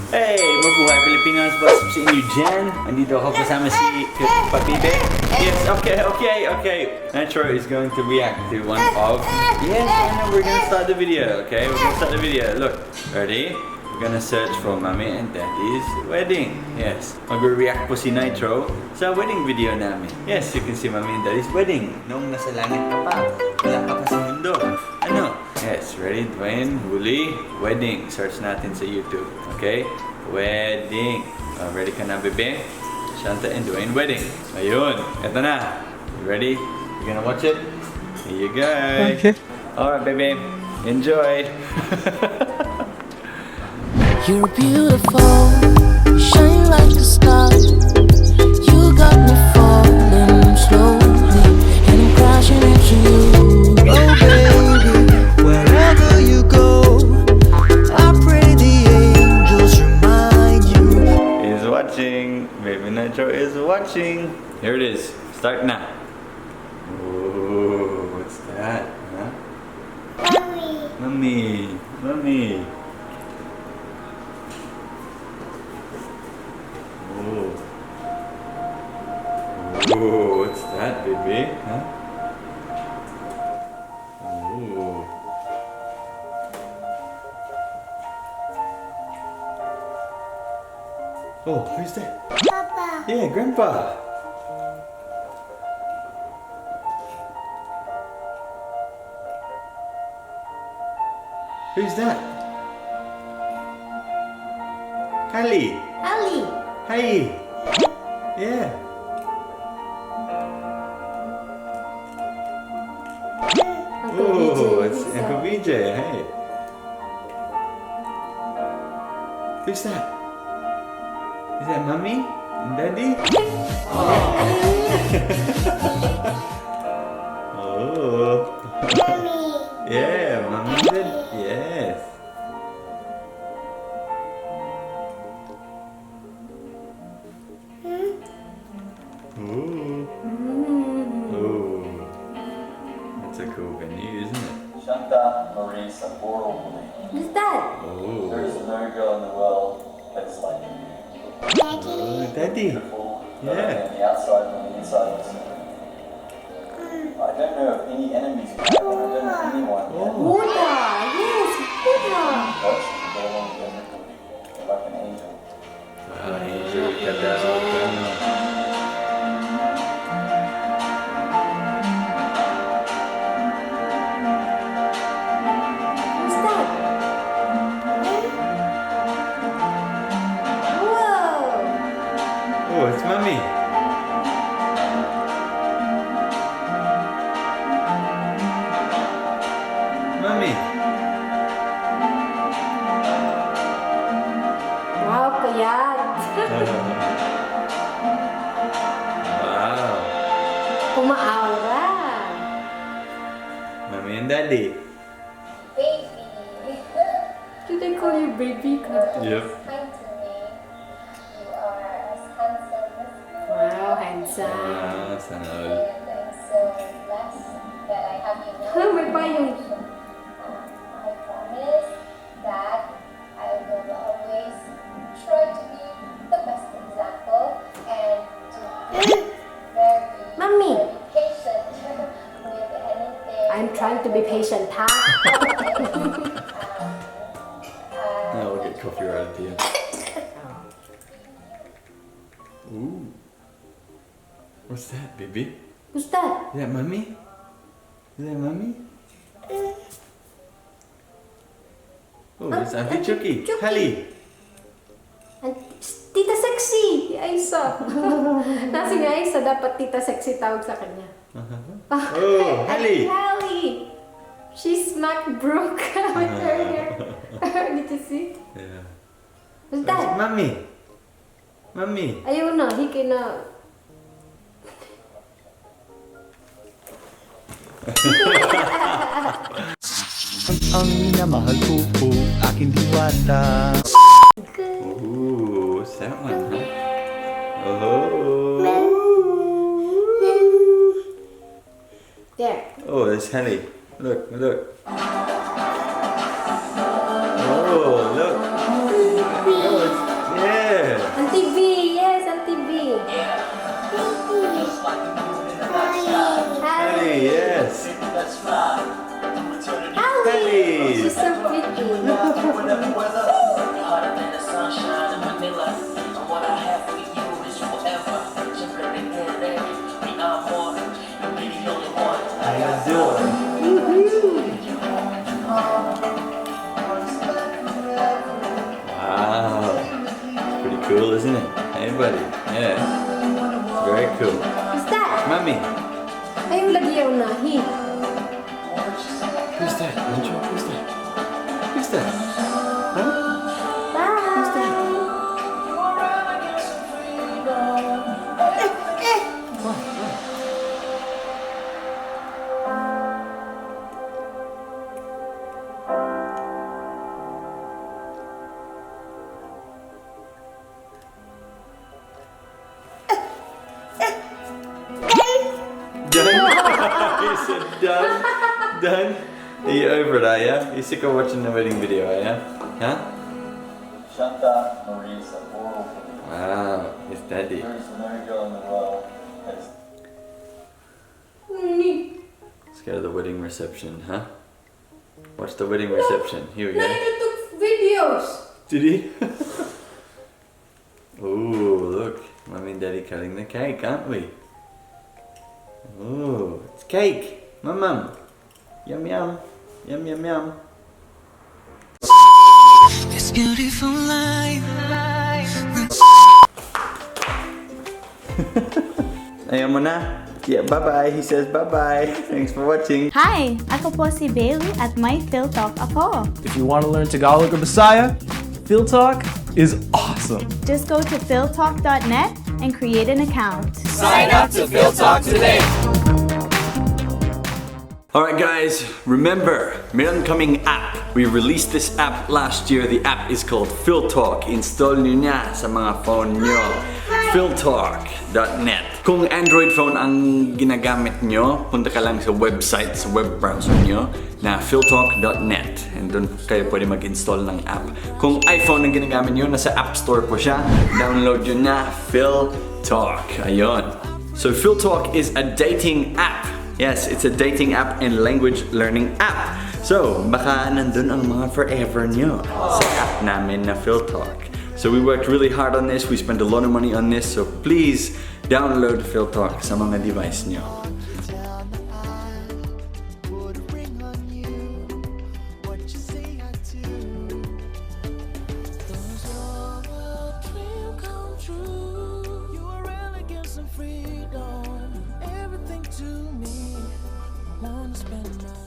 Hey, mabuhay Pilipinas! What's up sa inyo dyan? Andito ako kasama si Papibe. Yes, okay. Nitro is going to react to one of... Yes, I know, we're gonna start the video, okay? We're gonna start the video. Look, ready? We're gonna search for Mommy and Daddy's wedding. Yes, mag-react po si Nitro sa wedding video namin. Yes, you can see Mommy and Daddy's wedding. Noong nasa langit ka pa, wala ka pa sa mundo. Ano? Yes, ready? Dwayne, huli, wedding. Search natin sa YouTube. Okay? Wedding. Ready ka na, bebe? Shanta and Dwayne wedding. Ayun. Eto na. You ready? You gonna watch it? Here you go. Okay. Alright, baby. Enjoy. You're beautiful, shine like a star. You got me falling slowly, and I'm crashing into you. Oh baby, wherever you go, I pray the angels remind you. He's watching. Baby Nitro is watching. Here it is. Start now. Ooh, what's that? Huh? Mommy. Ooh, what's that, baby? Huh? Ooh. Oh, who's that? Papa. Yeah, Grandpa. Who's that? Hallie. Hey. Yeah. Oh, it's Uncle BJ. Hey. Who's that? Is that Mommy and Daddy? Oh. Mommy. Yeah, Mommy and Daddy. Yes. Ooh. That's a cool venue, isn't it? Shanta Marie Saboroli. Who's that? Oh. There is no girl in the world that is like you. Oh, Daddy. Beautiful, Yeah. on the outside and on the inside. I don't know of any enemies you have, and I don't know anyone. Oh. Buddha. Yes, Buddha. But you can go along with everything. You're like an angel. Angel ka. Who's that? Whoa. Oh, it's Mommy. Mommy. Wow, payat. Wow. Umaaura. Mommy and Daddy. Baby. Did they call you baby? Yep. Kind to me. You are as handsome as you. Wow, handsome. Wow, sana all. And I'm so blessed that I have you now. May payong. I promise that I will always try to be the best example and to be Mommy. very patient with anything. I'm trying to be patient, ha? Now we'll get coffee right at the end. Ooh. What's that, baby? Who's that? Is that Mommy? Is that Mommy? Oh, it's Auntie Chucky. Chucky. Hallie. Tita Sexy! Si Aisa. Nasi nga Aisa, dapat Tita Sexy tawag sa kanya. Oh, Hallie. Hallie! She smacked broke with her hair. Did you see? Yeah. Who's That's that? Mommy. Mommy. Ayun na, hiki na. Ang minamahal ko po, aking diwata. Ooh, what's that one, huh? Oh. There. Oh, there's Hallie. Look. Oh, look. Oh, it's cool, isn't it? Hey, buddy. Yeah. It's very cool. Who's that? Mommy. Ay, yung lagi yung nahi. Who's that? Nitro? Who's that? Who's that? Huh? Who's that? Done? He said done? Done? Are you over it, are ya? You sick of watching the wedding video, are ya? Huh? Shanta Marisa, oral for me. Wow, his daddy. There's no girl in the world that's Let's go to the wedding reception, huh? Watch the wedding reception. Here we go. Nitro took videos. Did he? Ooh, look. Mommy and Daddy cutting the cake, aren't we? Ooh, it's cake. Mum. Yum yum. Yum yum yum. This beautiful life. Ayaw mo na? Yeah, bye-bye. He says bye-bye. Thanks for watching. Hi! Ako po si Bailey at may Phil Talk ako. If you want to learn Tagalog or Bisaya, Phil Talk is awesome. Just go to philtalk.net and create an account. Sign up to Phil Talk today. Alright guys, remember, meron kaming app. We released this app last year. The app is called Phil Talk. Install nyo na sa mga phone nyo. philtalk.net. Kung Android phone ang ginagamit nyo, punta ka lang sa website, sa web browser nyo na philtalk.net. And doon kayo pwede mag-install ng app. Kung iPhone ang ginagamit nyo, nasa App Store po siya. Download nyo na Phil Talk. Ayun. So Phil Talk is a dating app. Yes, it's a dating app and language learning app. So, baka nandun ang mga forever nyo sa app namin na Phil Talk. So we worked really hard on this. We spent a lot of money on this. So please download Phil Talk sa mga device nyo. Everything to me, I wanna spend my